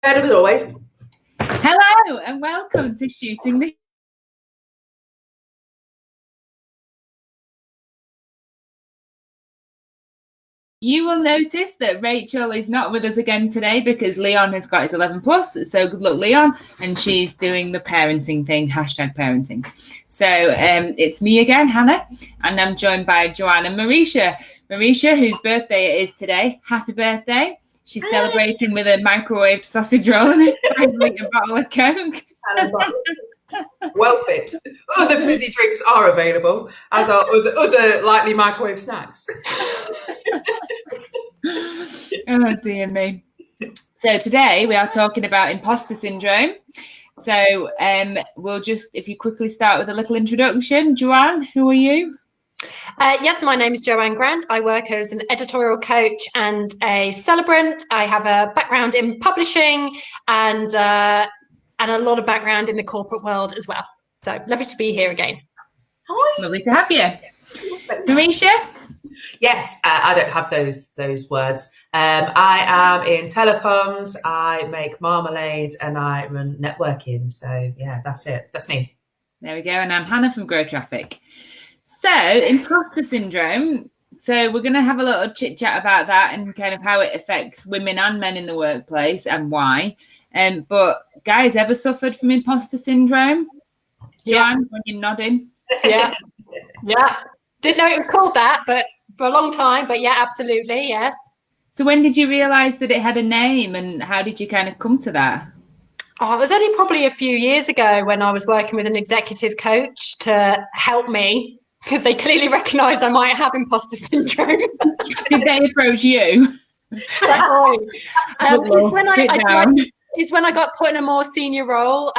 As always. Hello and welcome to Shooting the... You will notice that Rachel is not with us again today because Leon has got his 11 plus. So good luck, Leon. And she's doing the parenting thing, #parenting. So it's me again, Hannah, and I'm joined by Joanne and Marisha. Marisha, whose birthday it is today. Happy birthday. She's celebrating with a microwaved sausage roll and a 5-litre bottle of Coke. Well fit. Other fizzy drinks are available, as are other lightly microwave snacks. Oh, dear me. So today we are talking about imposter syndrome. So we'll just, if you quickly start with a little introduction. Joanne, who are you? Yes, my name is Joanne Grant. I work as an editorial coach and a celebrant. I have a background in publishing and a lot of background in the corporate world as well. So lovely to be here again. Hi. Lovely to have you. Marisha? Yes, I don't have those words. I am in telecoms, I make marmalade and I run networking. So yeah, that's it. That's me. There we go. And I'm Hannah from Grow Traffic. So imposter syndrome. So we're going to have a little chit chat about that and kind of how it affects women and men in the workplace and why. But guys, ever suffered from imposter syndrome? Yeah. Joanne, when you're nodding. Yeah. Yeah. Didn't know it was called that, but for a long time. But yeah, absolutely. Yes. So when did you realise that it had a name and how did you kind of come to that? Oh, it was only probably a few years ago when I was working with an executive coach to help me because they clearly recognised I might have imposter syndrome. Did they approach you? It's when I got put in a more senior role,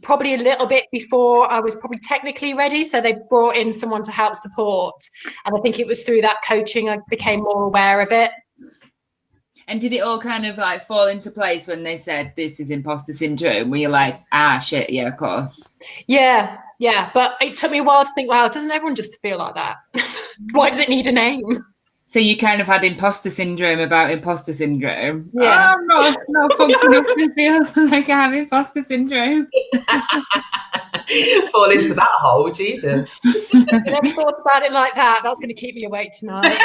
probably a little bit before I was probably technically ready. So they brought in someone to help support. And I think it was through that coaching I became more aware of it. And did it all kind of like fall into place when they said this is imposter syndrome? Were you like, shit, yeah, of course? Yeah. But it took me a while to think, wow, doesn't everyone just feel like that? Why does it need a name? So you kind of had imposter syndrome about imposter syndrome. Yeah. I'm not fucking up to feel like I have imposter syndrome. Fall into that hole, Jesus. I never thought about it like that. That's going to keep me awake tonight.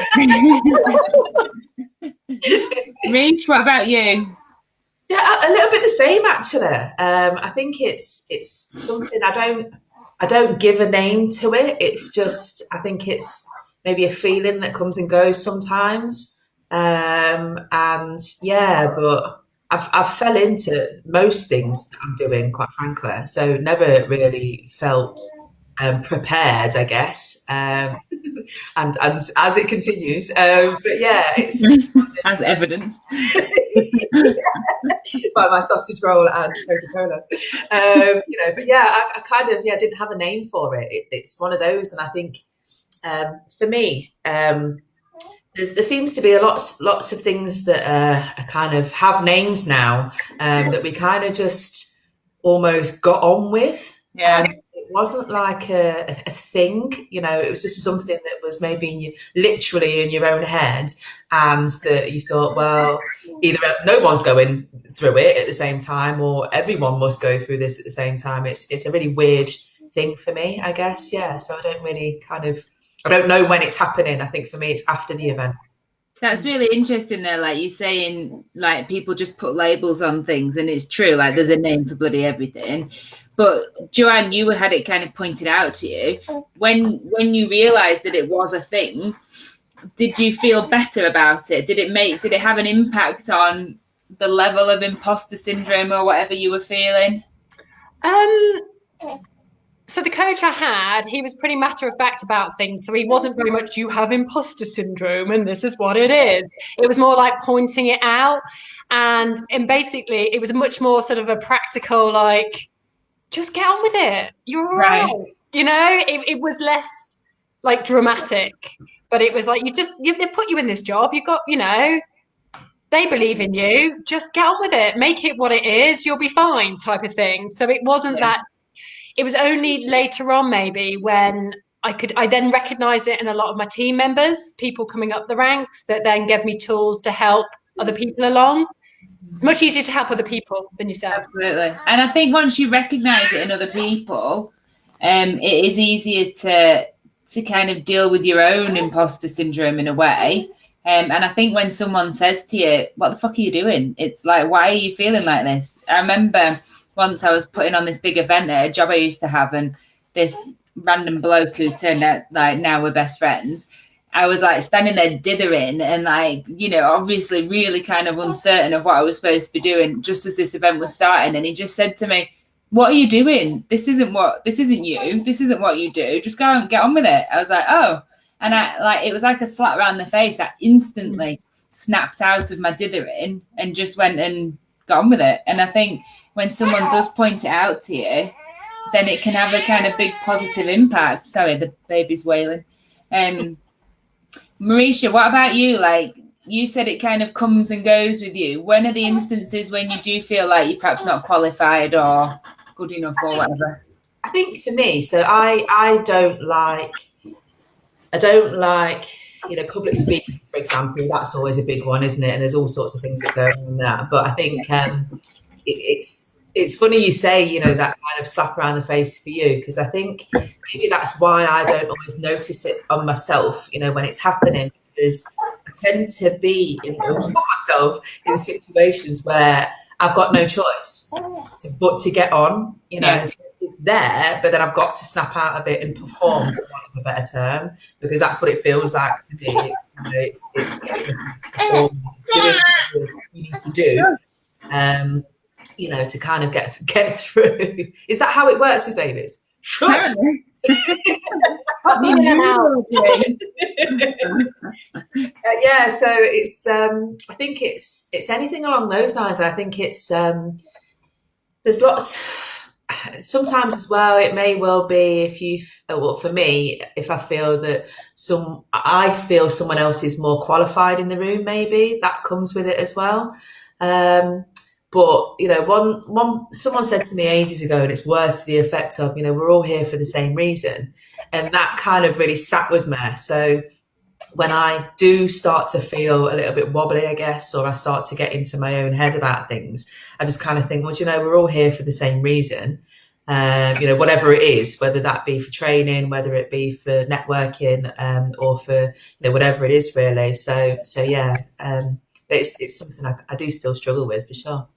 Reach, what about you? Yeah, a little bit the same actually. I think it's something I don't give a name to it. It's just I think it's maybe a feeling that comes and goes sometimes. And yeah, but I've fell into most things that I'm doing, quite frankly. So never really felt prepared, I guess. And as it continues, but yeah, it's as evidenced by my sausage roll and Coca-Cola. But yeah, I kind of didn't have a name for it. It's one of those, and I think for me, there seems to be lots of things that are kind of have names now that we kind of just almost got on with. Yeah. It wasn't like a thing, it was just something that was maybe literally in your own head, and that you thought, well, either no one's going through it at the same time or everyone must go through this at the same time. It's a really weird thing for me, I guess. Yeah. So I don't know when it's happening. I think for me, it's after the event. That's really interesting though, like you're saying, like people just put labels on things, and it's true, like there's a name for bloody everything. But Joanne, you had it kind of pointed out to you. When you realised that it was a thing, did you feel better about it? Did it have an impact on the level of imposter syndrome or whatever you were feeling? So the coach I had, he was pretty matter of fact about things. So he wasn't very much, you have imposter syndrome and this is what it is. It was more like pointing it out. And basically it was much more sort of a practical, like, just get on with it. You're all right. It was less like dramatic, but it was like, they've put you in this job. You've got, they believe in you. Just get on with it. Make it what it is. You'll be fine type of thing. So it wasn't that. It was only later on maybe when I then recognized it in a lot of my team members, people coming up the ranks that then gave me tools to help other people along. It's much easier to help other people than yourself. Absolutely. And I think once you recognise it in other people, it is easier to kind of deal with your own imposter syndrome in a way. And I think when someone says to you, what the fuck are you doing? It's like, why are you feeling like this? I remember once I was putting on this big event at a job I used to have, and this random bloke who turned out, like, now we're best friends, I was like standing there dithering and, like, you know, obviously really kind of uncertain of what I was supposed to be doing just as this event was starting. And he just said to me, what are you doing? This isn't you. This isn't what you do. Just go and get on with it. I was like, oh. And it was like a slap around the face. I instantly snapped out of my dithering and just went and got on with it. And I think when someone does point it out to you, then it can have a kind of big positive impact. Sorry, the baby's wailing. Marisha, what about you? Like, you said it kind of comes and goes with you. When are the instances when you do feel like you're perhaps not qualified or good enough or whatever? I think for me, so I don't like, you know, public speaking, for example. That's always a big one, isn't it? And there's all sorts of things that go on there. But I think it's funny you say, you know, that kind of slap around the face for you, because I think maybe that's why I don't always notice it on myself, you know, when it's happening, because I tend to be in myself in situations where I've got no choice but to get on, you know. Yeah. So it's there, but then I've got to snap out of it and perform, for want of a better term, because that's what it feels like to me. You know, it's getting to perform, it's doing what you need to do. You know, to kind of get through. Is that how it works with babies? Shush. Yeah, so it's I think it's anything along those lines. I think it's there's lots sometimes as well. It may well be for me, if I feel that someone else is more qualified in the room, maybe that comes with it as well. But, you know, someone said to me ages ago, and it's worse to the effect of, you know, we're all here for the same reason. And that kind of really sat with me. So when I do start to feel a little bit wobbly, I guess, or I start to get into my own head about things, I just kind of think, well, you know, we're all here for the same reason. You know, whatever it is, whether that be for training, whether it be for networking, or for, you know, whatever it is really. So yeah, it's something I do still struggle with, for sure.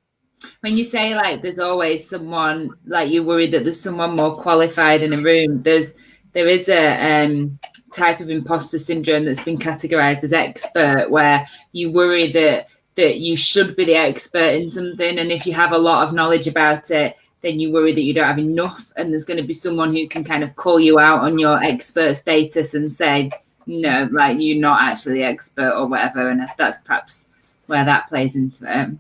When you say, like, there's always someone, like, you're worried that there's someone more qualified in a room, there is a type of imposter syndrome that's been categorized as expert, where you worry that you should be the expert in something, and if you have a lot of knowledge about it, then you worry that you don't have enough, and there's going to be someone who can kind of call you out on your expert status and say, no, like, you're not actually the expert or whatever. And that's perhaps where that plays into it.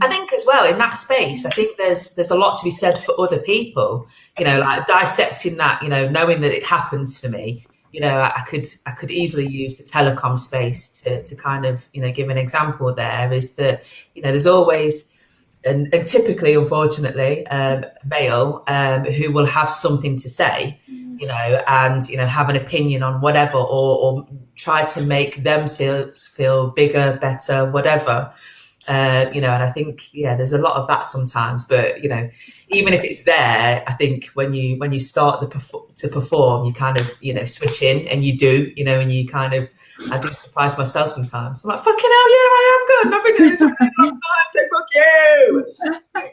I think as well in that space, I think there's a lot to be said for other people, you know, like dissecting that, you know, knowing that it happens for me. You know, I could easily use the telecom space to kind of, you know, give an example. There is that, you know, there's always and typically, unfortunately, a male who will have something to say, you know, and, you know, have an opinion on whatever, or try to make themselves feel bigger, better, whatever. You know, and I think, yeah, there's a lot of that sometimes, but, you know, even if it's there, I think when you start to perform, you kind of, you know, switch in, and you do, you know, and you kind of, I do surprise myself sometimes. I'm like, fucking hell, yeah, I am good. I've been doing this for a long time, so fuck you.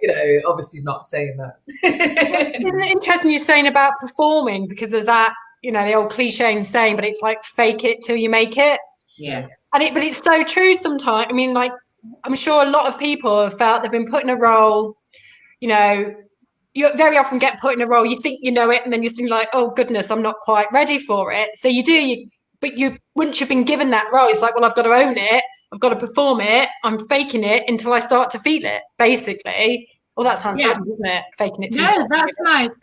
You know, obviously not saying that. Isn't it interesting you're saying about performing, because there's that, you know, the old cliche saying, but it's like fake it till you make it. Yeah. But it's so true sometimes. I mean, like, I'm sure a lot of people have felt they've been put in a role, you know, you very often get put in a role, you think you know it, and then you're thinking like, oh goodness, I'm not quite ready for it. So but once you've been given that role, it's like, well, I've got to own it, I've got to perform it, I'm faking it until I start to feel it, basically. Well, that sounds different, doesn't it? Faking it. No,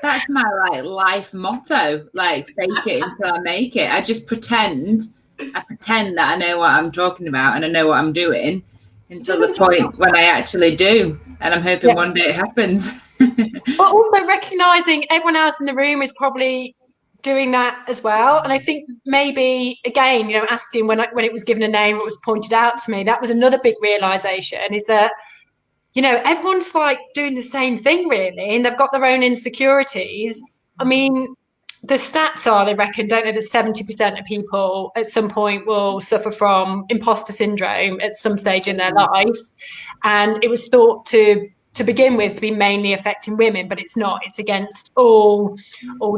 that's my like life motto. Like, fake it until I make it. I just pretend that I know what I'm talking about and I know what I'm doing until the point when I actually do. And I'm hoping one day it happens. But also recognizing everyone else in the room is probably doing that as well. And I think maybe, again, you know, asking when it was given a name, it was pointed out to me, that was another big realization, is that you know, everyone's like doing the same thing really, and they've got their own insecurities. I mean, the stats are, they reckon, don't know, that 70% of people at some point will suffer from imposter syndrome at some stage in their life. And it was thought to begin with to be mainly affecting women, but it's not. It's against all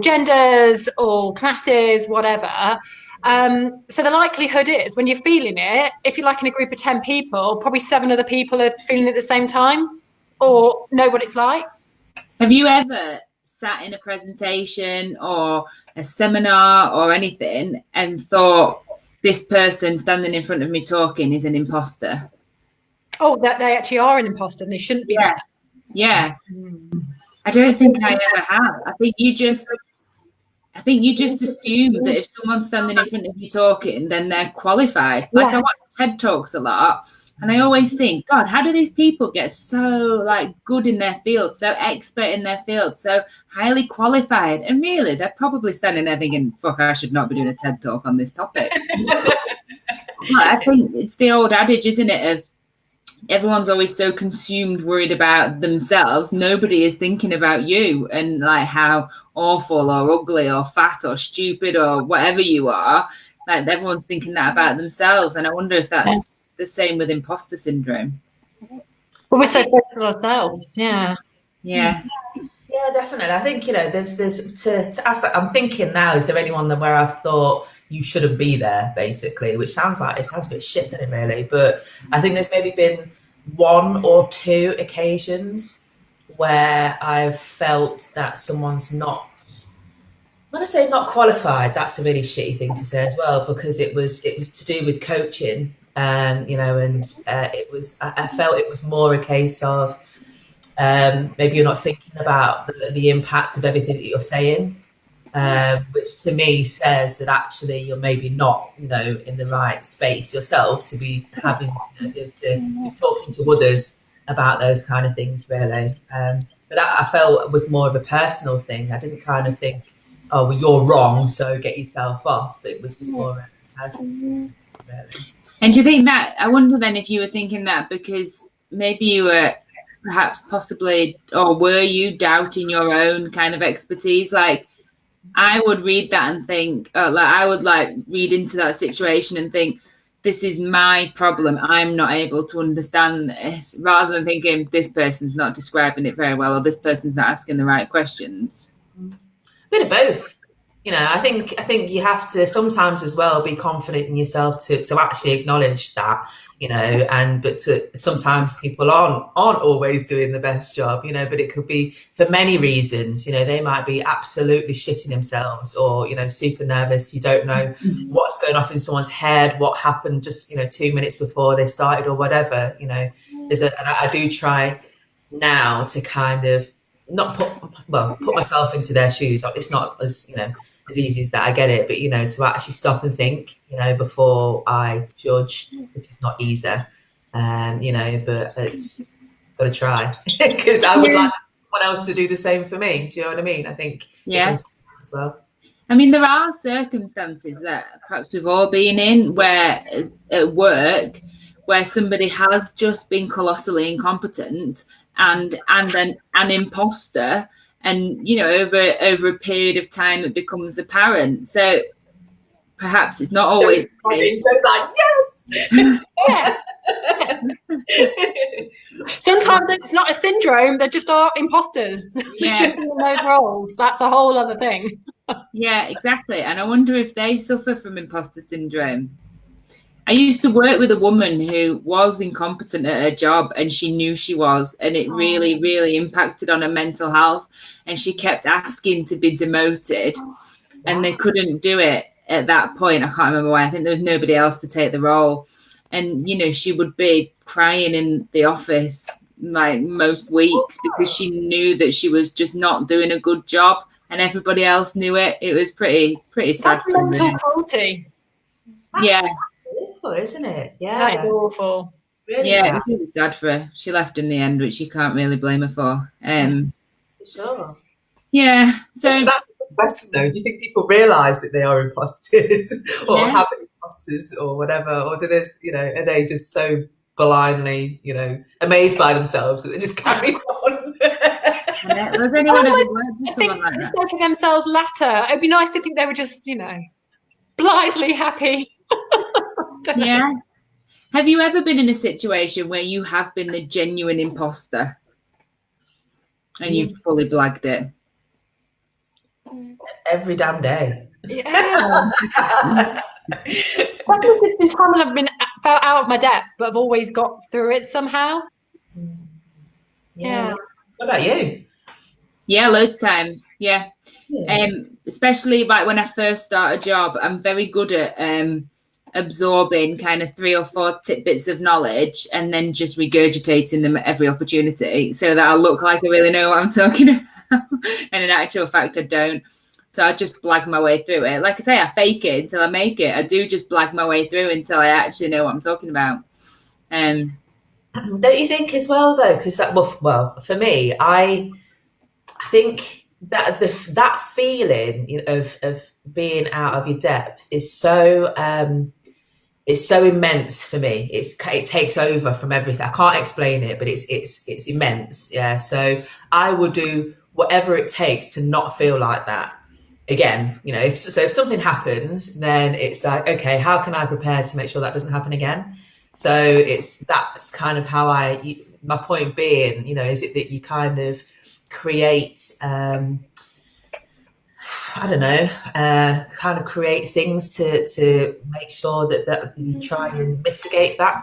genders, all classes, whatever. So the likelihood is, when you're feeling it, if you're like in a group of 10 people, probably 7 other people are feeling it at the same time or know what it's like. Have you ever sat in a presentation or a seminar or anything and thought, this person standing in front of me talking is an imposter? Oh, that they actually are an imposter and they shouldn't be. Yeah. I don't think I ever have. I think you just assume that if someone's standing in front of you talking, then they're qualified. Like, I watch TED Talks a lot, and I always think, God, how do these people get so like good in their field, so expert in their field, so highly qualified? And really, they're probably standing there thinking, fuck, I should not be doing a TED Talk on this topic. I think it's the old adage, isn't it, of everyone's always so consumed, worried about themselves. Nobody is thinking about you and like how awful or ugly or fat or stupid or whatever you are. Like, everyone's thinking that about themselves. And I wonder if that's the same with imposter syndrome. Well, we're so focused on ourselves. Yeah, definitely. I think, you know, there's to ask that. I'm thinking now, is there anyone where I've thought you shouldn't be there, basically, which sounds a bit shit, doesn't it, really? But I think there's maybe been 1 or 2 occasions where I've felt that someone's not, when I say not qualified, that's a really shitty thing to say as well, because it was to do with coaching, you know, and I felt it was more a case of maybe you're not thinking about the impact of everything that you're saying. Which to me says that actually you're maybe not, you know, in the right space yourself to be having to talking to others about those kind of things, really. But that I felt was more of a personal thing. I didn't kind of think, oh, well, you're wrong, so get yourself off. But it was just more of a personal thing, really. And do you think that, I wonder then if you were thinking that because maybe you were perhaps possibly, or were you doubting your own kind of expertise? Like, I would read that and think, I would read into that situation and think, this is my problem. I'm not able to understand this, rather than thinking this person's not describing it very well or this person's not asking the right questions. A bit of both. You know, I think you have to sometimes as well be confident in yourself to actually acknowledge that, you know, but sometimes people aren't always doing the best job, you know, but it could be for many reasons. You know, they might be absolutely shitting themselves or, you know, super nervous. You don't know what's going off in someone's head, what happened just, you know, 2 minutes before they started or whatever, you know. And I do try now to kind of not put myself into their shoes. It's not as, you know, as easy as that. I get it, but you know, to actually stop and think, you know, before I judge, which is not easy, you know, but it's got to try because I would like someone else to do the same for me. Do you know what I mean? I think as well. I mean, there are circumstances that perhaps we've all been in where at work where somebody has just been colossally incompetent and then an imposter, and you know, over a period of time it becomes apparent. So perhaps it's not always like yes. Yeah. Sometimes it's not a syndrome, they just are imposters. They should be in those roles. That's a whole other thing. Yeah, exactly. And I wonder if they suffer from imposter syndrome. I used to work with a woman who was incompetent at her job and she knew she was, and it really, really impacted on her mental health. And she kept asking to be demoted and they couldn't do it at that point. I can't remember why. I think there was nobody else to take the role. And, you know, she would be crying in the office like most weeks because she knew that she was just not doing a good job and everybody else knew it. It was pretty sad. That's mental cruelty. Yeah. Awful, isn't it? Yeah. That is awful. Really yeah, sad. it's really sad for her. She left in the end, which you can't really blame her for. Sure. Yeah. So that's the question, though. Do you think people realise that they are imposters or have imposters or whatever, or do they, you know, are they just so blindly, amazed by themselves that they just carry on. Was anyone ever worked with someone like that? It's like themselves latter. It'd be nice to think they were just, blindly happy. Yeah. Have you ever been in a situation where you have been the genuine imposter and you've fully blagged it? Every damn day. Yeah. That was the time when I've felt out of my depth, but I've always got through it somehow. Yeah. What about you? Yeah, loads of times. Yeah. Especially like when I first start a job, I'm very good at absorbing kind of 3 or 4 tidbits of knowledge and then just regurgitating them at every opportunity so that I'll look like I really know what I'm talking about. And in actual fact, I don't. So I just blag my way through it. Like I say, I fake it until I make it. I do just blag my way through until I actually know what I'm talking about. Don't you think as well, though? Because well, for me, I think that that feeling of being out of your depth is so immense for me. It takes over from everything. I can't explain it, but it's immense. Yeah. So I will do whatever it takes to not feel like that again. If something happens, then it's like, okay, how can I prepare to make sure that doesn't happen again? So that's kind of how my point being, is it that you kind of create, kind of create things to make sure that you try and mitigate that.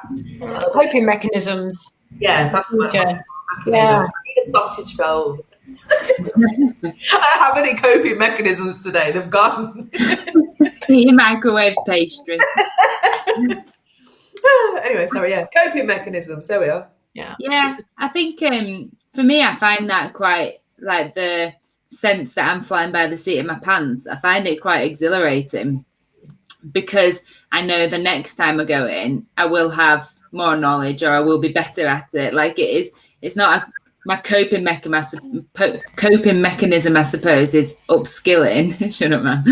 Coping mechanisms. Yeah, that's my mechanisms. Yeah. I need a sausage roll. I don't have any coping mechanisms today. They've gone. Your microwave pastry. Anyway, sorry. Yeah, coping mechanisms. There we are. Yeah. I think for me, I find that quite like the sense that I'm flying by the seat of my pants. I find it quite exhilarating because I know the next time I go in, I will have more knowledge or I will be better at it. Like it's not my coping mechanism, I suppose, is upskilling. Shut up, man.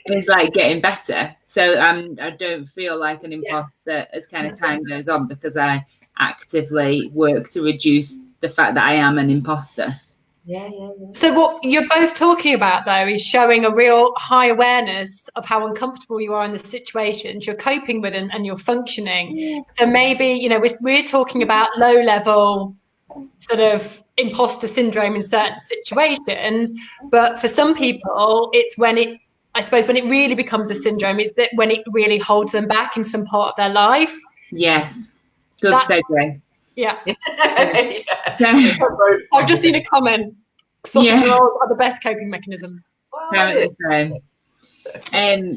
It's like getting better. So I don't feel like an imposter as kind of time goes on because I actively work to reduce the fact that I am an imposter. Yeah. So what you're both talking about, though, is showing a real high awareness of how uncomfortable you are in the situations you're coping with and you're functioning. Yeah. So maybe, we're talking about low-level sort of imposter syndrome in certain situations, but for some people, it's when it really becomes a syndrome, is that when it really holds them back in some part of their life. Yes. Good segue. Yeah. Yeah. I've just seen a comment. Sausage rolls are the best coping mechanisms. Apparently so.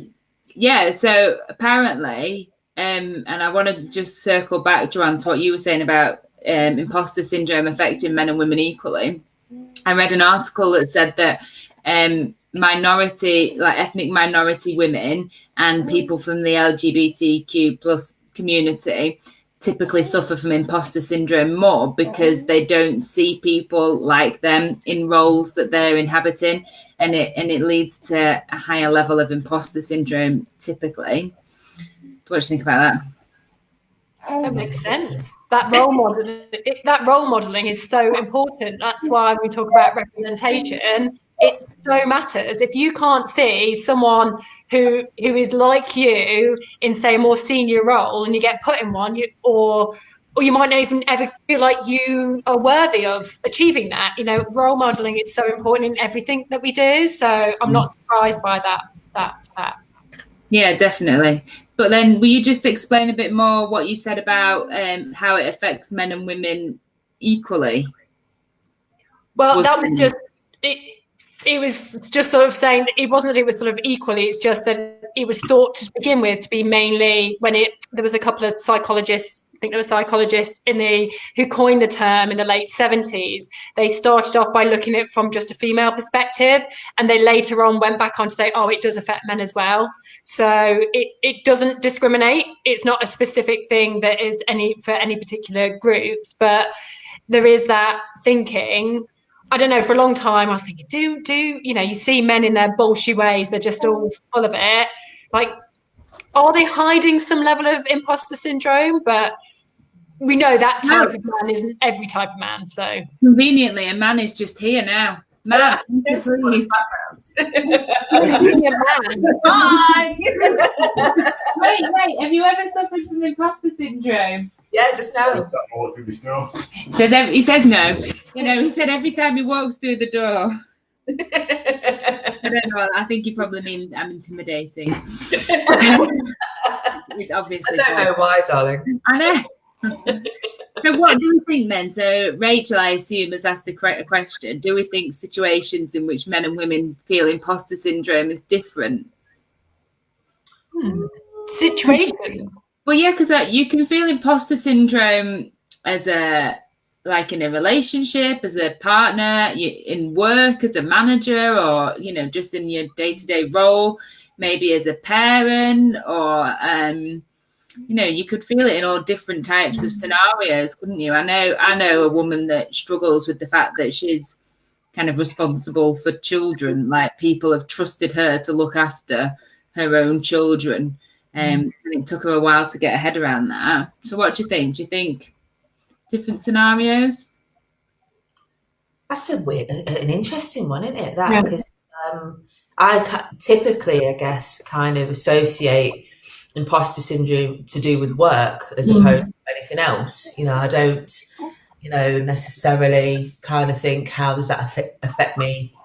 Yeah, so apparently, and I want to just circle back, Joanne, to what you were saying about imposter syndrome affecting men and women equally. I read an article that said that ethnic minority women and people from the LGBTQ plus community typically suffer from imposter syndrome more because they don't see people like them in roles that they're inhabiting, and it leads to a higher level of imposter syndrome typically. What do you think about that? That makes sense. That role modeling is so important. That's why we talk about representation. It so matters. If you can't see someone who is like you in, say, a more senior role, and you get put in one, or you might not even ever feel like you are worthy of achieving that. Role modeling is so important in everything that we do. So I'm not surprised by that. Yeah, definitely. But then will you just explain a bit more what you said about how it affects men and women equally? Well, that was just it. It was just sort of saying that it wasn't that it was sort of equally. It's just that it was thought to begin with to be mainly there was a couple of psychologists. I think there were psychologists who coined the term in the late 70s. They started off by looking at it from just a female perspective, and they later on went back on to say, it does affect men as well. So it doesn't discriminate. It's not a specific thing that is for any particular groups, but there is that thinking. I don't know, for a long time I was thinking, you see men in their bullshit ways, they're just all full of it. Like, are they hiding some level of imposter syndrome? But we know that type of man isn't every type of man. So conveniently, a man is just here now. Man, please. Hi. Wait, have you ever suffered from imposter syndrome? Yeah, just now. He says no. You know, he said every time he walks through the door. I don't know. I think he probably means I'm intimidating. It's obviously. I don't know why, darling. I know. So what do we think then? So Rachel, I assume, has asked a question. Do we think situations in which men and women feel imposter syndrome is different? Situations? Well, yeah, because you can feel imposter syndrome as in a relationship, as a partner, in work, as a manager, or, you know, just in your day-to-day role, maybe as a parent, or you know, you could feel it in all different types of scenarios, couldn't you? I know a woman that struggles with the fact that she's kind of responsible for children, like people have trusted her to look after her own children. And it took her a while to get her head around that. So what do you think? Do you think different scenarios? That's an interesting one, isn't it? That, because I typically, I guess, kind of associate imposter syndrome to do with work as opposed to anything else. You know, I don't, you know, necessarily kind of think, how does that affect me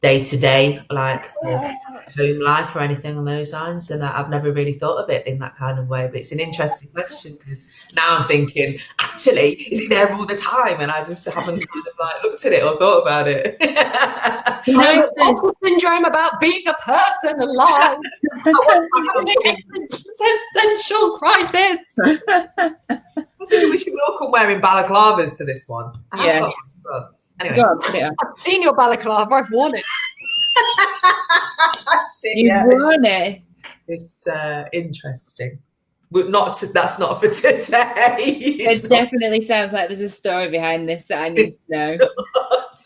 day to day, like home life or anything on those lines? And I've never really thought of it in that kind of way, but it's an interesting question, because now I'm thinking, actually, is it there all the time? And I just haven't kind of like looked at it or thought about it. Imposter syndrome about being a person alive. Existential crisis. I think we should all come wearing balaclavas to this one. Yeah. Anyway. Go on, put it on. I've seen your balaclava. I've worn it. You've worn it. It's interesting. That's not for today. It definitely sounds like there's a story behind this that I need to know.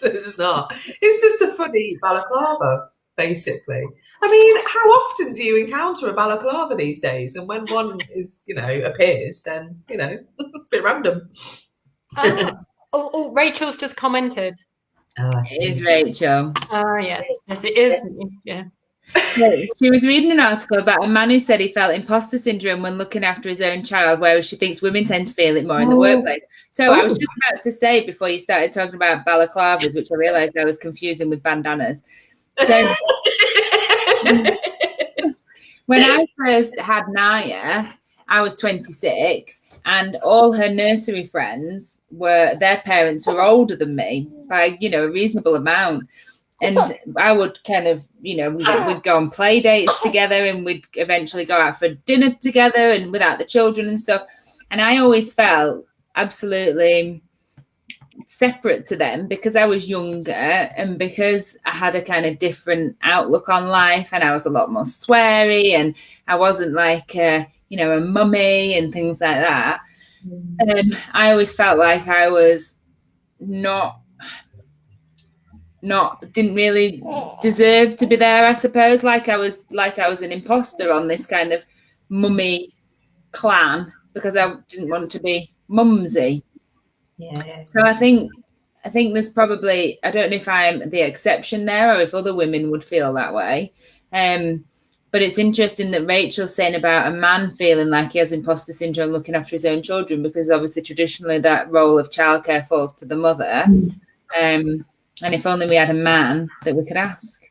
It's not. It's just a funny balaclava, basically. I mean, how often do you encounter a balaclava these days? And when one is, you know, appears, then, you know, it's a bit random. Oh, Rachel's just commented. It is Rachel. Yes. Yes, it is. Yeah. She was reading an article about a man who said he felt imposter syndrome when looking after his own child, whereas she thinks women tend to feel it more in the workplace. So I was just about to say, before you started talking about balaclavas, which I realised I was confusing with bandanas. So when I first had Naya, I was 26, and all her nursery friends their parents were older than me by, you know, a reasonable amount. And I would kind of, you know, we'd go on play dates together, and we'd eventually go out for dinner together and without the children and stuff. And I always felt absolutely separate to them because I was younger and because I had a kind of different outlook on life, and I was a lot more sweary, and I wasn't like, you know, a mummy and things like that. I always felt like I was didn't really deserve to be there, I suppose. Like I was an imposter on this kind of mummy clan because I didn't want to be mumsy. Yeah. So I think there's probably, I don't know if I'm the exception there or if other women would feel that way. But it's interesting that Rachel's saying about a man feeling like he has imposter syndrome looking after his own children, because obviously traditionally that role of childcare falls to the mother. And if only we had a man that we could ask.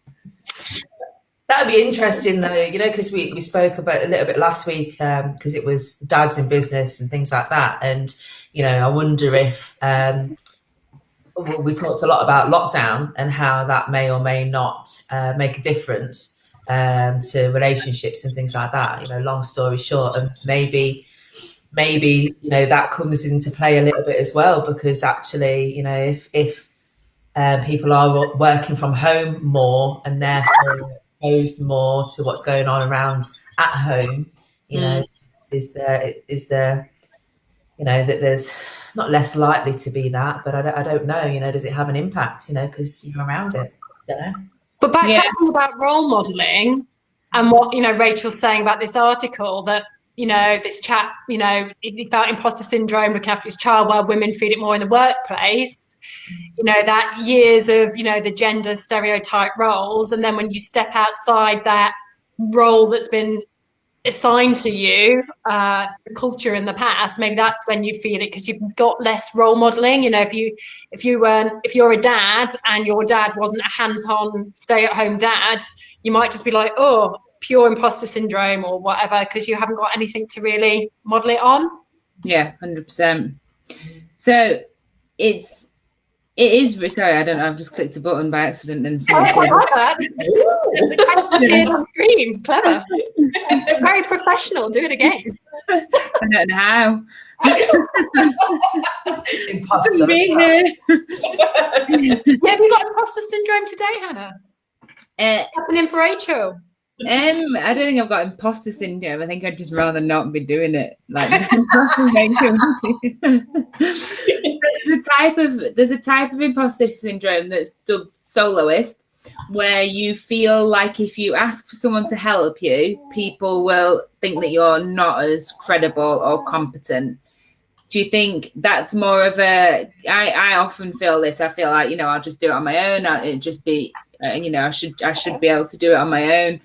That would be interesting, though, you know, because we spoke about a little bit last week, because it was dads in business and things like that. And, you know, I wonder if we talked a lot about lockdown and how that may or may not make a difference to relationships and things like that. You know, long story short, and maybe, you know, that comes into play a little bit as well, because actually, you know, if people are working from home more and therefore exposed more to what's going on around at home, you know, is there, you know, that there's not less likely to be that, but I don't know, you know, does it have an impact, you know, because you're around it? I don't know. But talking about role modelling and what, you know, Rachel's saying about this article, that this chap, he felt imposter syndrome looking after his child while women feel it more in the workplace. That years of, the gender stereotype roles. And then when you step outside that role that's been assigned to you, the culture in the past, maybe that's when you feel it, because you've got less role modeling. If you're a dad and your dad wasn't a hands-on stay-at-home dad, you might just be like, oh, pure imposter syndrome or whatever, because you haven't got anything to really model it on. Yeah, 100%. So it is. Sorry, I don't know. I've just clicked a button by accident and I like that. On screen. Clever. Very professional. Do it again. I don't know how. Imposter. Yeah, we got imposter syndrome today, Hannah. What's happening for Rachel? I don't think I've got imposter syndrome. I think I'd just rather not be doing it. There's a type of imposter syndrome that's dubbed soloist, where you feel like if you ask for someone to help you, people will think that you're not as credible or competent. Do you think that's more of a? I often feel this. I feel like I'll just do it on my own. It just be I should be able to do it on my own.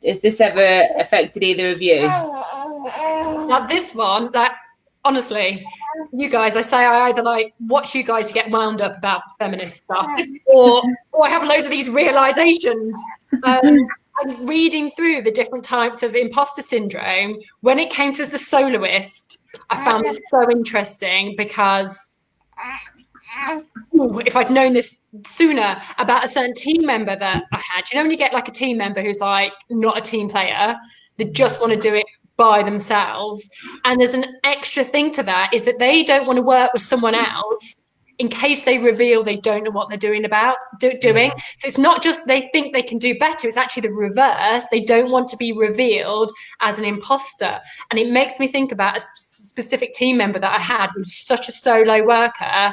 Has this ever affected either of you? Now this one, honestly, you guys, I either watch you guys get wound up about feminist stuff, or I have loads of these realizations. I'm reading through the different types of imposter syndrome. When it came to the soloist, I found this so interesting because if I'd known this sooner about a certain team member that I had, when you get a team member who's not a team player, they just want to do it by themselves. And there's an extra thing to that, is that they don't want to work with someone else in case they reveal they don't know what they're doing. So it's not just they think they can do better, it's actually the reverse. They don't want to be revealed as an imposter. And it makes me think about a specific team member that I had who's such a solo worker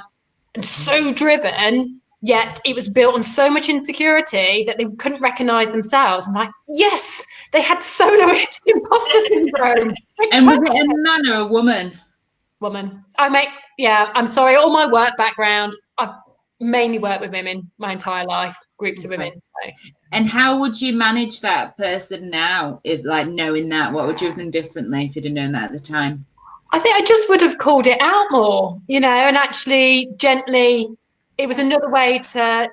and so driven, yet it was built on so much insecurity that they couldn't recognize themselves. I'm like, yes, they had soloist imposter syndrome. And was it a man or a woman? Woman. I'm sorry, all my work background, I've mainly worked with women my entire life, groups of women. So. And how would you manage that person now, if knowing that? What would you have done differently if you'd have known that at the time? I think I just would have called it out more, and actually gently. It was another way to,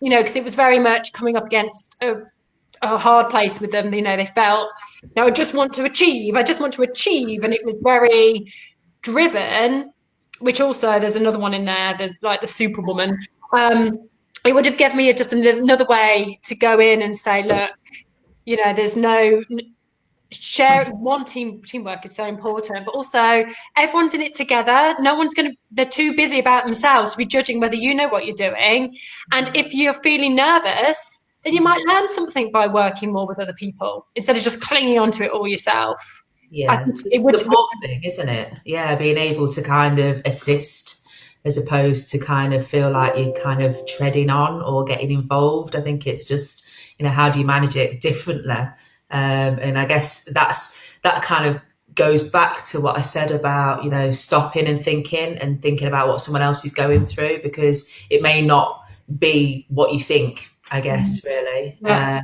because it was very much coming up against a hard place with them. They felt, I just want to achieve. And it was very driven, which also there's another one in there. There's the superwoman. It would have given me just another way to go in and say, look, there's no teamwork is so important, but also everyone's in it together. They're too busy about themselves to be judging whether you know what you're doing. And if you're feeling nervous, then you might learn something by working more with other people instead of just clinging onto it all yourself. Yeah, it's the support thing, isn't it? Yeah, being able to kind of assist as opposed to kind of feel like you're kind of treading on or getting involved. I think it's just, how do you manage it differently? And I guess that kind of goes back to what I said about, stopping and thinking about what someone else is going through, because it may not be what you think, I guess, really. Yeah.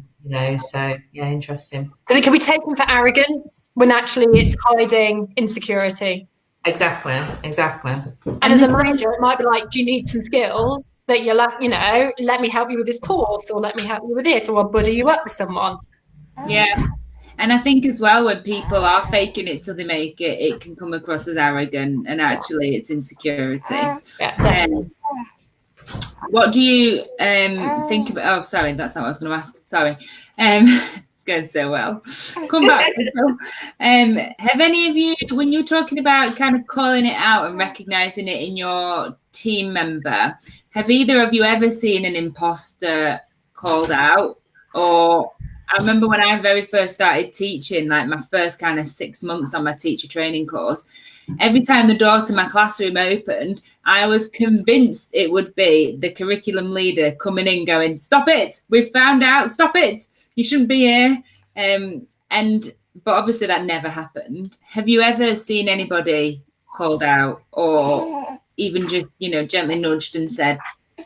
So yeah, interesting. Because it can be taken for arrogance when actually it's hiding insecurity. Exactly. And as a manager, it might be like, do you need some skills that you're let me help you with this course, or let me help you with this, or I'll buddy you up with someone. Yeah. And I think as well, when people are faking it till they make it, it can come across as arrogant, and actually it's insecurity. Yeah. What do you think about? Oh, sorry, that's not what I was going to ask. Sorry. It's going so well. Come back. Have any of you, when you're talking about kind of calling it out and recognizing it in your team member, have either of you ever seen an imposter called out? Or I remember when I very first started teaching, my first kind of 6 months on my teacher training course, every time the door to my classroom opened, I was convinced it would be the curriculum leader coming in going, stop it, we've found out, stop it, you shouldn't be here. And but obviously that never happened. Have you ever seen anybody called out, or even just, you know, gently nudged and said,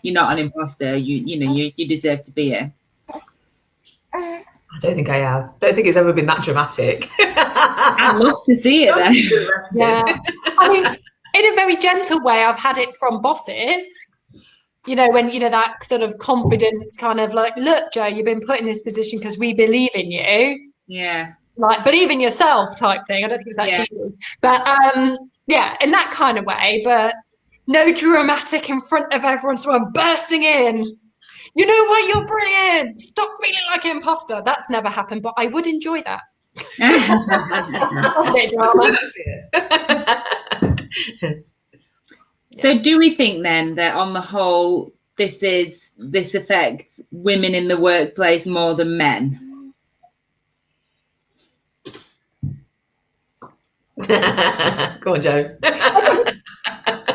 "You're not an imposter. You deserve to be here"? I don't think I have. I don't think it's ever been that dramatic. I'd love to see it then. Yeah. I mean, in a very gentle way, I've had it from bosses. You know, when, you know, that sort of confidence kind of like, look, Joe, you've been put in this position because we believe in you. Yeah. Like, believe in yourself type thing. I don't think it's that cheesy. But yeah, in that kind of way. But no dramatic in front of everyone, someone bursting in. You know what? You're brilliant. Stop feeling like an imposter. That's never happened, but I would enjoy that. So do we think then that on the whole, this affects women in the workplace more than men? Go on, Joe.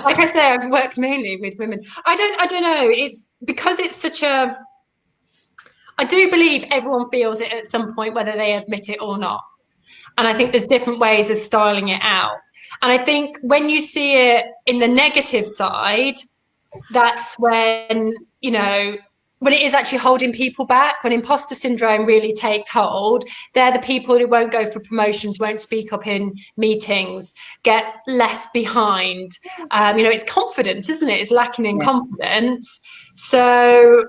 Like I say, I've worked mainly with women. I don't know. It's because it's such a. I do believe everyone feels it at some point, whether they admit it or not. And I think there's different ways of styling it out. And I think when you see it in the negative side, that's when, you know, when it is actually holding people back, when imposter syndrome really takes hold, they're the people who won't go for promotions, won't speak up in meetings, get left behind. You know, it's confidence, isn't it? It's lacking in confidence. So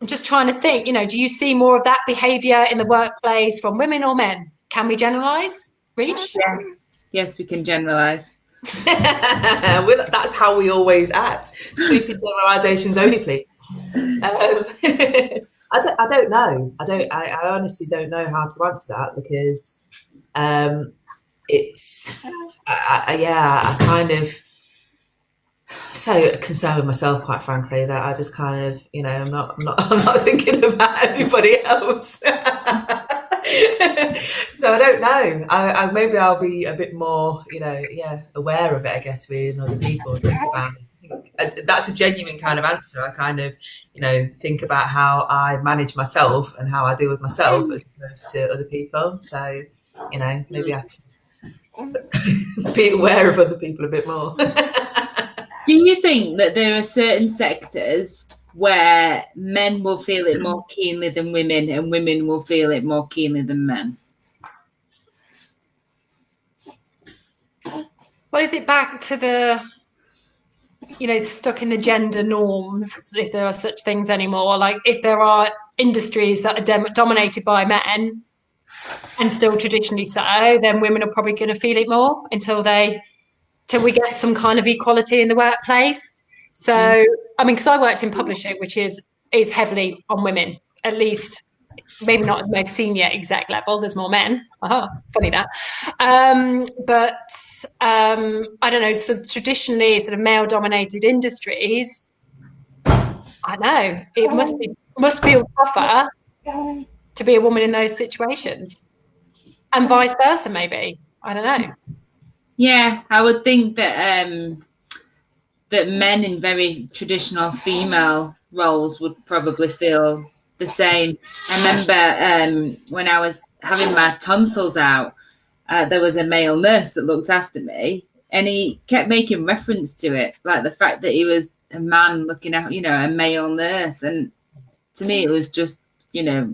I'm just trying to think, you know, do you see more of that behaviour in the workplace from women or men? Can we generalise? Reach? Yes, we can generalise. That's how we always act. Sweeping generalisations only, please. I don't know. I honestly don't know how to answer that, because it's I kind of so concerned with myself, quite frankly, that I just kind of, you know, I'm not thinking about anybody else. So I don't know. I maybe I'll be a bit more, you know, aware of it, I guess, with other people. Think about it. That's a genuine kind of answer. I kind of, you know, think about how I manage myself and how I deal with myself as opposed to other people. So, you know, maybe I should be aware of other people a bit more. Do you think that there are certain sectors where men will feel it more keenly than women, and women will feel it more keenly than men? Well, is it back to the, you know, stuck in the gender norms, if there are such things anymore? Like, if there are industries that are dominated by men, and still traditionally so, then women are probably going to feel it more until we get some kind of equality in the workplace. So, I mean, because I worked in publishing, which is heavily on women, at least, maybe not at the most senior exec level. There's more men. Funny that. But I don't know. So traditionally, sort of male-dominated industries, I know it must feel tougher to be a woman in those situations, and vice versa. Maybe, I don't know. Yeah, I would think that that men in very traditional female roles would probably feel the same. I remember when I was having my tonsils out, there was a male nurse that looked after me, and he kept making reference to it, like the fact that he was a man looking at, you know, a male nurse. And to me, it was just, you know,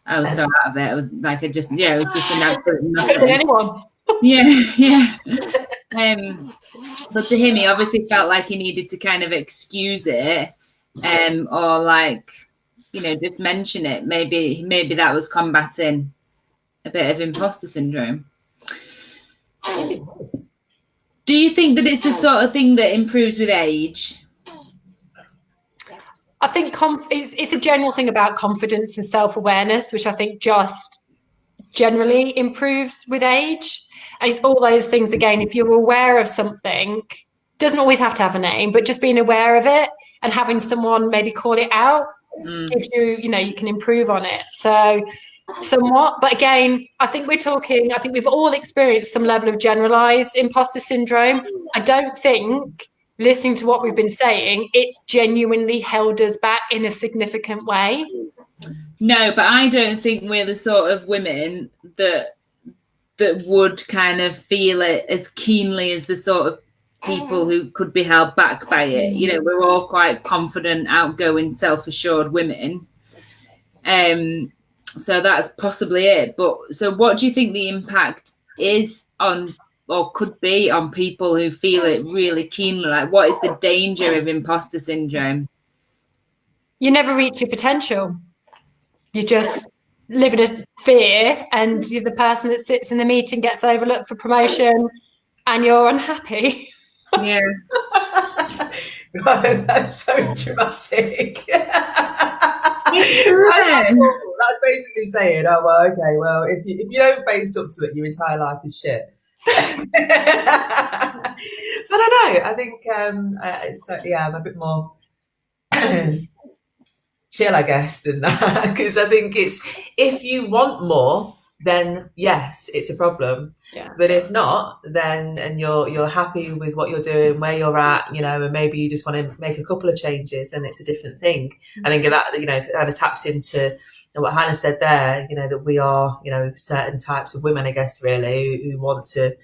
I was so out of it. It was like, it was just an absolute nothing. Anyone. Yeah. But to him, he obviously felt like he needed to kind of excuse it, or like, you know, just mention it. Maybe that was combating a bit of imposter syndrome. Do you think that it's the sort of thing that improves with age? I think it's a general thing about confidence and self-awareness, which I think just generally improves with age. And it's all those things, again, if you're aware of something, doesn't always have to have a name, but just being aware of it and having someone maybe call it out gives you, you know, you can improve on it. So somewhat, but again, I think we've all experienced some level of generalized imposter syndrome. I don't think, listening to what we've been saying, it's genuinely held us back in a significant way. No, but I don't think we're the sort of women that that would kind of feel it as keenly as the sort of people who could be held back by it. You know, we're all quite confident, outgoing, self-assured women. So that's possibly it. But so what do you think the impact is on, or could be on, people who feel it really keenly? Like, what is the danger of imposter syndrome? You never reach your potential. You just live in a fear, and you're the person that sits in the meeting, gets overlooked for promotion, and you're unhappy. Yeah. That's so dramatic. That's basically saying, oh, well, okay, well, if you don't face up to it, your entire life is shit. But I don't know. I think it's I'm a bit more chill, I guess, than that, because I think it's, if you want more, then yes, it's a problem. Yeah. But if not, then, and you're happy with what you're doing, where you're at, you know, and maybe you just want to make a couple of changes, then it's a different thing. I think that, you know, kind of taps into what Hannah said there, you know, that we are, you know, certain types of women, I guess, really, who want to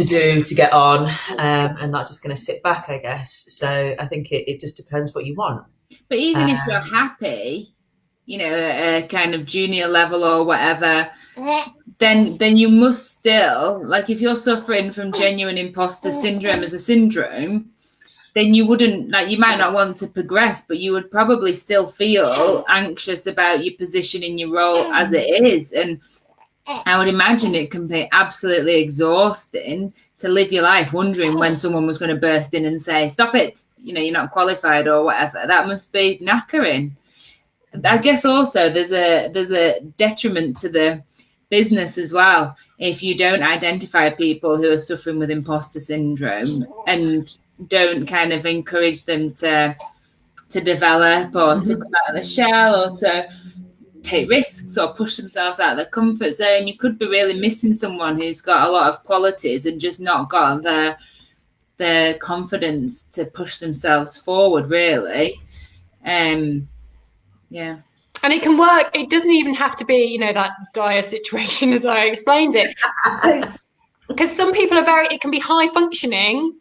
get on, and not just going to sit back, I guess. So I think it just depends what you want. But even if you're happy, you know, at a kind of junior level or whatever, then you must still, like, if you're suffering from genuine imposter syndrome as a syndrome, then you wouldn't, like, you might not want to progress, but you would probably still feel anxious about your position in your role as it is. And I would imagine it can be absolutely exhausting to live your life wondering when someone was going to burst in and say, stop it, you know, you're not qualified or whatever. That must be knackering. I guess also there's a detriment to the business as well if you don't identify people who are suffering with imposter syndrome and don't kind of encourage them to develop or to come out of the shell or to take risks or push themselves out of their comfort zone. You could be really missing someone who's got a lot of qualities and just not got the confidence to push themselves forward, really. Yeah. And it can work. It doesn't even have to be, you know, that dire situation as I explained it. Because some people are it can be high functioning,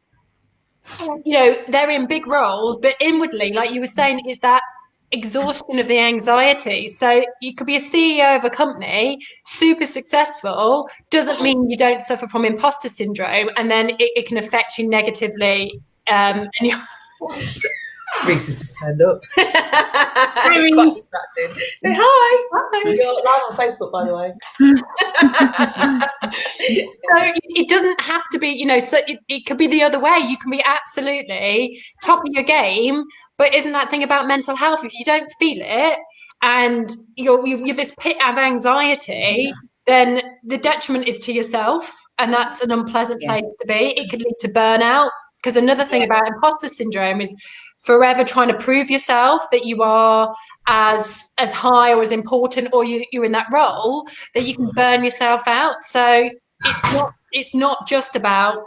you know, they're in big roles, but inwardly, like you were saying, is that exhaustion of the anxiety. So you could be a CEO of a company, super successful, doesn't mean you don't suffer from imposter syndrome, and then it can affect you negatively. And Reese has just turned up. It's quite distracting. Say hi. Hi. You're live on Facebook, by the way. So it doesn't have to be, you know, so it could be the other way. You can be absolutely top of your game, but isn't that thing about mental health? If you don't feel it and you've this pit of anxiety, then the detriment is to yourself, and that's an unpleasant place to be. It could lead to burnout, because another thing about imposter syndrome is forever trying to prove yourself that you are as high or as important, or you're in that role, that you can burn yourself out. So it's not just about,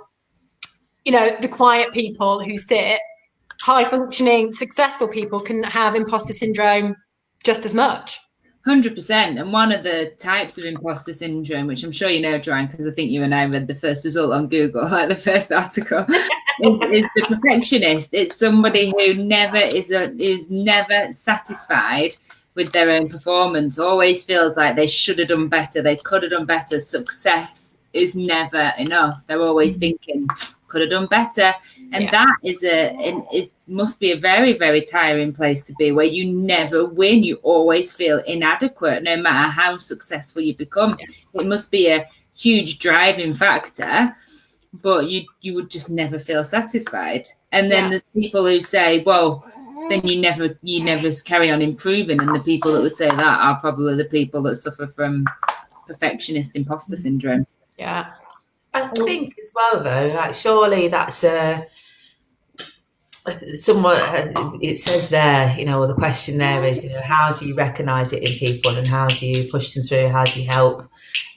you know, the quiet people who sit. High functioning, successful people can have imposter syndrome just as much. 100%. And one of the types of imposter syndrome, which I'm sure you know, Joanne, because I think you and I read the first result on Google, like the first article, is the perfectionist. It's somebody who never is never satisfied with their own performance, always feels like they should have done better, they could have done better. Success is never enough. They're always thinking, could have done better. And that must be a very, very tiring place to be, where you never win. You always feel inadequate, no matter how successful you become. It must be a huge driving factor, but you would just never feel satisfied. And then there's people who say, well, then you never carry on improving. And the people that would say that are probably the people that suffer from perfectionist imposter syndrome. Yeah. I think as well, though, like, surely that's somewhat, it says there, you know, or the question there is, you know, how do you recognise it in people, and how do you push them through, how do you help?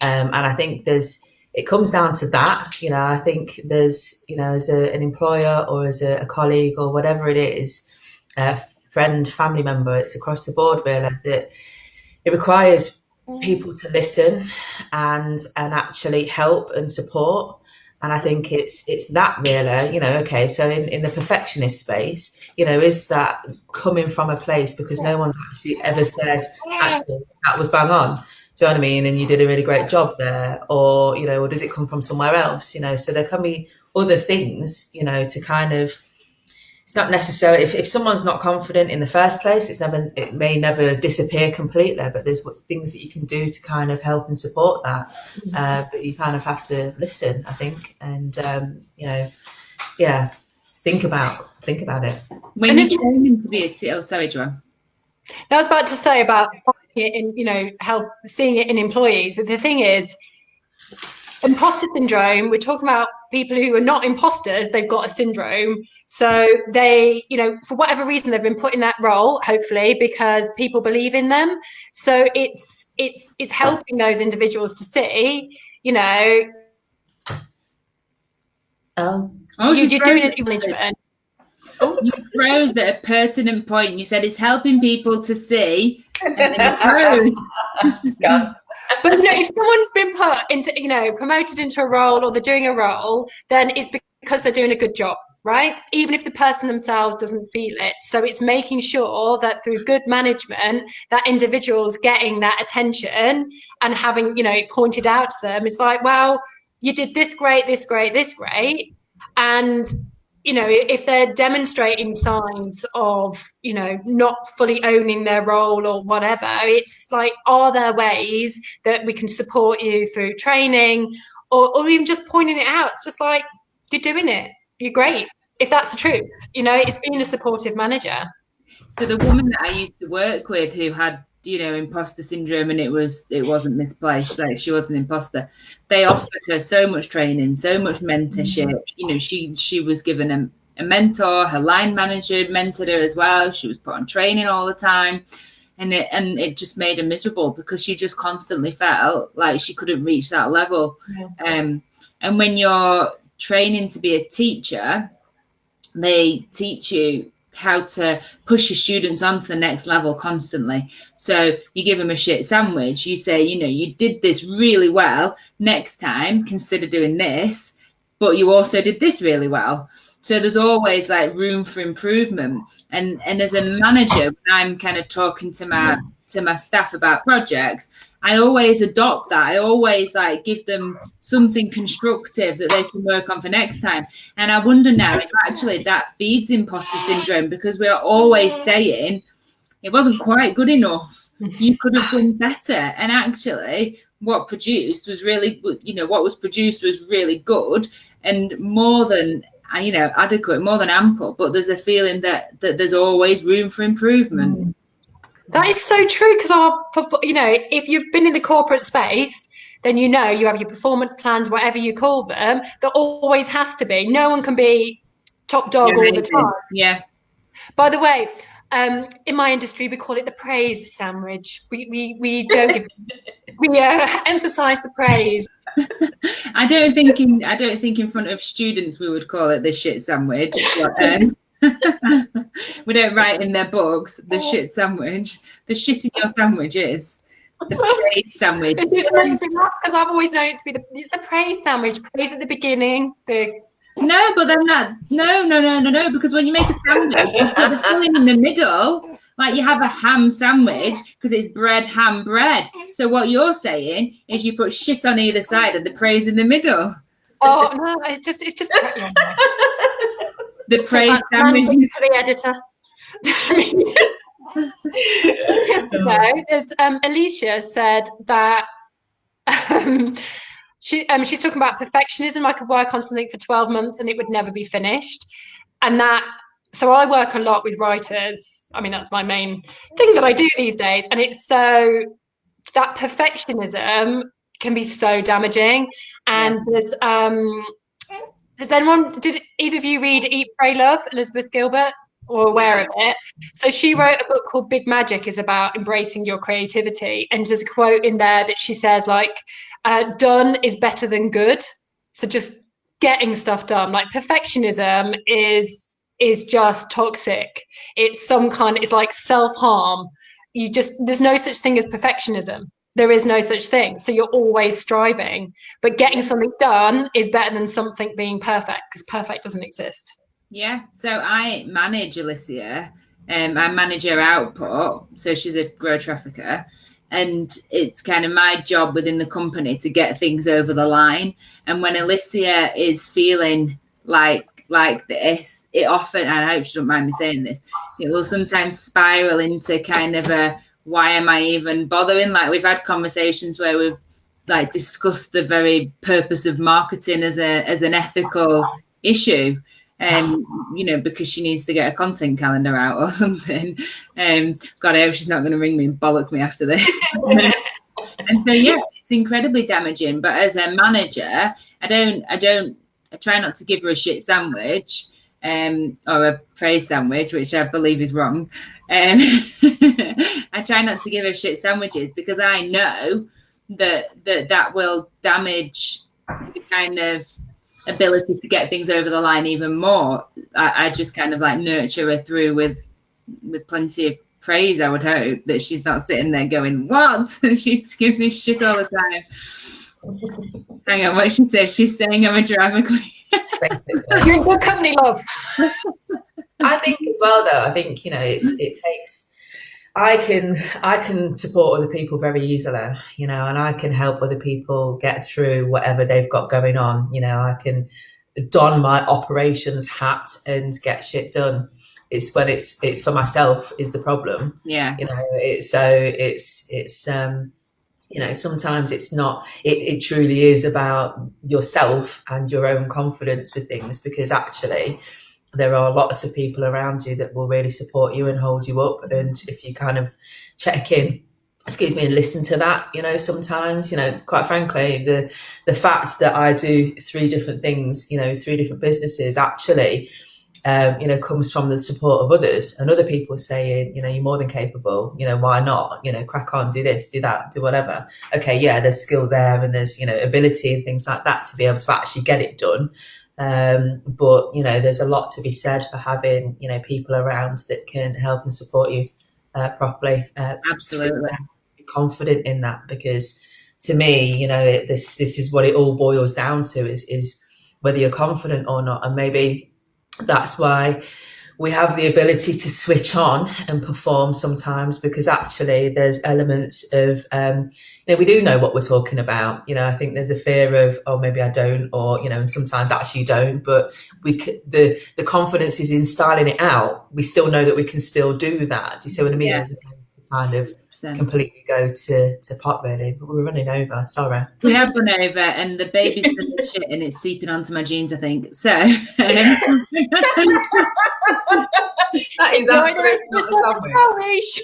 And I think it comes down to that. You know, I think there's, you know, as an employer or as a colleague or whatever it is, friend, family member, it's across the board really, that it requires people to listen and actually help and support. And I think it's that really, you know, okay, so in the perfectionist space, you know, is that coming from a place because no one's actually ever said, actually, that was bang on. Do you know what I mean? And you did a really great job there. Or, you know, or does it come from somewhere else? You know, so there can be other things, you know, to kind of, it's not necessarily, if someone's not confident in the first place, it may never disappear completely, but there's things that you can do to kind of help and support that. But you kind of have to listen, I think, and you know, yeah, think about it. When you're training to be a sorry, Joanne. I was about to say about finding it in, you know, seeing it in employees. The thing is, imposter syndrome, we're talking about people who are not imposters, they've got a syndrome. So they, you know, for whatever reason, they've been put in that role, hopefully, because people believe in them. So it's helping those individuals to see, you know, you're doing it in management. Oh, you froze at a pertinent point. You said it's helping people to see, and then you froze. But you know, if someone's been put into, you know, promoted into a role or they're doing a role, then it's because they're doing a good job, right? Even if the person themselves doesn't feel it. So it's making sure that through good management, that individual's getting that attention and having, you know, it pointed out to them. It's like, well, you did this great, this great, this great. And you know, if they're demonstrating signs of, you know, not fully owning their role or whatever, it's like, are there ways that we can support you through training or even just pointing it out? It's just like, you're doing it. You're great. If that's the truth, you know, it's being a supportive manager. So the woman that I used to work with who had, you know, imposter syndrome, and it wasn't misplaced, like she was an imposter, they offered her so much training, so much mentorship. You know, she was given a mentor, her line manager mentored her as well. She was put on training all the time, and it just made her miserable because she just constantly felt like she couldn't reach that level. And when you're training to be a teacher, they teach you how to push your students on to the next level constantly. So you give them a shit sandwich. You say, you know, you did this really well. Next time, consider doing this, but you also did this really well. So there's always like room for improvement. And as a manager, when I'm kind of talking to my staff about projects, I always adopt that. I always like give them something constructive that they can work on for next time. And I wonder now if actually that feeds imposter syndrome, because we're always saying it wasn't quite good enough. You could have done better. And actually what produced was really, you know, what was produced was really good and more than, you know, adequate, more than ample. But there's a feeling that there's always room for improvement. That is so true, because you know, if you've been in the corporate space, then you know you have your performance plans, whatever you call them. There always has to be. No one can be top dog all the time. Yeah. By the way, in my industry, we call it the praise sandwich. We don't give. We emphasize the praise. I don't think in front of students we would call it the shit sandwich. But, we don't write in their books the shit sandwich. The shit in your sandwich is the praise sandwich. It just makes me laugh because I've always known it to be it's the praise sandwich. Praise at the beginning. No, but then no. Because when you make a sandwich, you put the filling in the middle. Like you have a ham sandwich because it's bread, ham, bread. So what you're saying is you put shit on either side and the praise in the middle. Oh no, it's just. The praise sandwich is for the editor. As Alicia said that she's talking about perfectionism. I could work on something for 12 months and it would never be finished. And so I work a lot with writers. I mean, that's my main thing that I do these days. And it's so, that perfectionism can be so damaging. And did either of you read Eat, Pray, Love, Elizabeth Gilbert, or aware of it? So she wrote a book called Big Magic, is about embracing your creativity. And there's a quote in there that she says, like, done is better than good. So just getting stuff done. Like perfectionism is just toxic. It's like self-harm. There's no such thing as perfectionism. there is no such thing. So you're always striving, but getting something done is better than something being perfect, because perfect doesn't exist. Yeah. So I manage Alicia. I manage her output. So she's a grow trafficker. And it's kind of my job within the company to get things over the line. And when Alicia is feeling like this, it often, and I hope she don't mind me saying this, it will sometimes spiral into kind of a, why am I even bothering? Like, we've had conversations where we've like discussed the very purpose of marketing as an ethical issue. You know, because she needs to get a content calendar out or something. God, I hope she's not going to ring me and bollock me after this. And so, yeah, it's incredibly damaging. But as a manager, I try not to give her a shit sandwich, or a praise sandwich, which I believe is wrong. I try not to give her shit sandwiches, because I know that will damage the kind of ability to get things over the line even more. I just kind of like nurture her through with plenty of praise. I would hope that she's not sitting there going, what? She gives me shit all the time. Hang on, what she says? She's saying I'm a drama queen. You're in good company, love. I think as well, though, I think, you know, it takes, I can support other people very easily, you know, and I can help other people get through whatever they've got going on. You know, I can don my operations hat and get shit done. It's when it's for myself is the problem. Yeah. You know, you know, sometimes it's not, it truly is about yourself and your own confidence with things, because actually there are lots of people around you that will really support you and hold you up. And if you kind of check in, and listen to that, you know, sometimes, you know, quite frankly, the fact that I do 3 different things, you know, 3 different businesses actually, you know, comes from the support of others, and other people saying, you know, you're more than capable, you know, why not, you know, crack on, do this, do that, do whatever. Okay, yeah, there's skill there, and there's, you know, ability and things like that to be able to actually get it done. But, you know, there's a lot to be said for having, you know, people around that can help and support you properly. Absolutely. Be confident in that, because to me, you know, this is what it all boils down to, is whether you're confident or not. And maybe that's why we have the ability to switch on and perform sometimes, because actually there's elements of, you know, we do know what we're talking about. You know, I think there's a fear of, oh, maybe I don't, or, you know, and sometimes actually you don't, but the confidence is in styling it out. We still know that we can still do that. Do you see what I mean? Yeah. As opposed to kind of completely go to pot, really. But we're running over. Sorry. We have run over, and the baby's done the shit, and it's seeping onto my jeans, I think. So that is absolutely not a sandwich.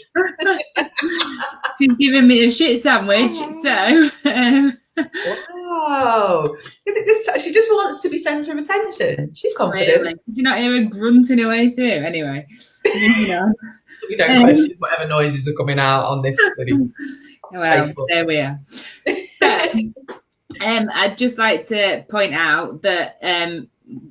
She's giving me a shit sandwich. So wow, is it this? She just wants to be centre of attention. She's confident. Really? Did you not hear her grunting her way through? Anyway, you know. We don't question whatever noises are coming out on this video. Well, Facebook. There we are. But, I'd just like to point out that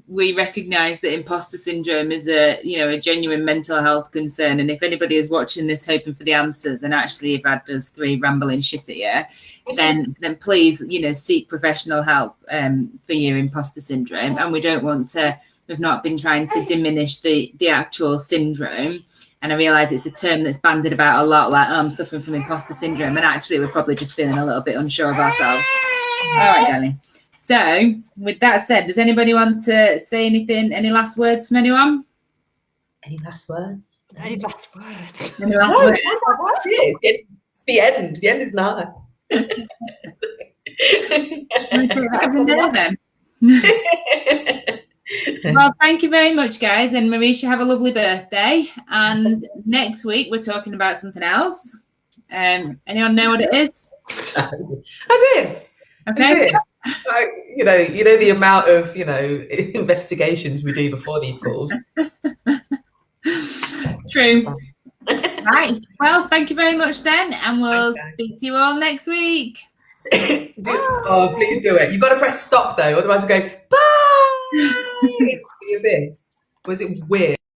we recognise that imposter syndrome is a genuine mental health concern. And if anybody is watching this hoping for the answers, and actually you've had those 3 rambling shit at you, then please, you know, seek professional help for your imposter syndrome. And we've not been trying to diminish the actual syndrome. And I realise it's a term that's bandied about a lot, like, oh, I'm suffering from imposter syndrome. And actually, we're probably just feeling a little bit unsure of ourselves. All right, darling. So, with that said, does anybody want to say anything? Any last words from anyone? Any last words? Any last words? Any last words? That's it. It's the end. The end is nigh. Then. Well, thank you very much, guys. And Marisha, have a lovely birthday. And next week, we're talking about something else. Anyone know what it is? As if. Okay. As if. Like, you know the amount of, you know, investigations we do before these calls. True. Right. Well, thank you very much then. And we'll speak to you all next week. Please do it. You've got to press stop, though. Otherwise, I go, bye. It's the abyss. Was it weird?